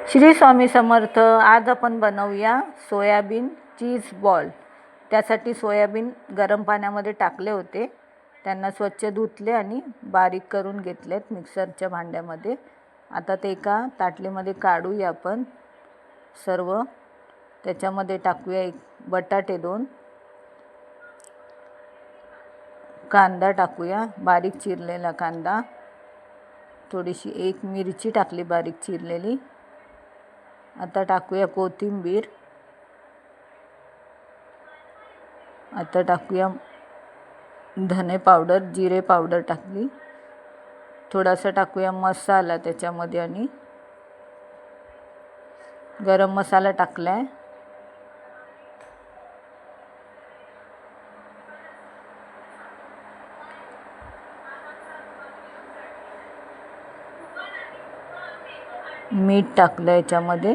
श्री स्वामी समर्थ. आज आपण बनवूया सोयाबीन चीज बॉल. त्यासाठी सोयाबीन गरम पाण्यामध्ये टाकले होते, त्यांना स्वच्छ धुतले आणि बारीक करून घेतलेत मिक्सरच्या भांड्यामध्ये. आता ते एका ताटलीमध्ये काढूया आपण सर्व. त्याच्यामध्ये टाकूया एक बटाटे 2, कांदा टाकूया बारीक चिरलेला कांदा, थोडीशी एक मिरची टाकली बारीक चिरलेली. आता टाकूया कोथिंबीर. आता टाकूया धने पावडर, जिरे पावडर टाकली. थोडासा टाकूया मसाला त्याच्यामध्ये आणि गरम मसाला टाकलाय. मीठ टाकलं याच्यामध्ये.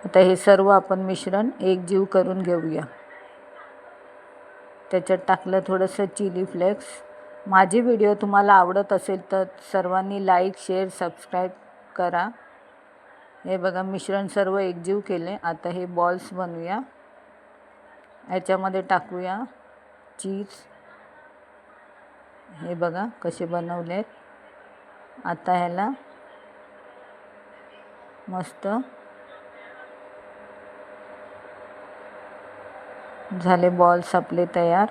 आता हे सर्व आपण मिश्रण एकजीव करून घेऊया. त्याच्यात टाकलं थोडंसं चिली फ्लेक्स. माझी व्हिडिओ तुम्हाला आवडत असेल तर सर्वांनी लाईक, शेअर, सबस्क्राईब करा. हे बघा मिश्रण सर्व एकजीव केले. आता हे बॉल्स बनवूया. याच्यामध्ये टाकूया चीज. हे बघा कसे बनवलेत. आता ह्याला मस्त झाले बॉल्स आपले तयार.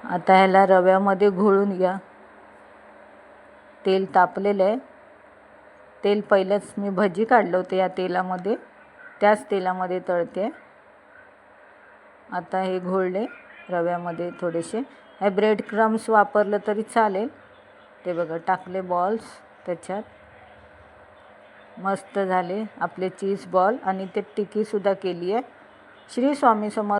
आता ह्याला रव्यामध्ये घोळून घ्या. तेल तापलेलं आहे. तेल पहिलंच मी भजी काढलं होतं या तेलामध्ये, त्याच तेलामध्ये तळते. आता हे घोळले रव्यामध्ये थोडेसे. हे ब्रेड क्रम्स वापरलं तरी चालेल. ते बघा टाकले बॉल्स त्याच्यात. मस्त झाले आपले चीज बॉल आणि ते टिक्कीसुद्धा केली आहे. श्री स्वामी समर्थ.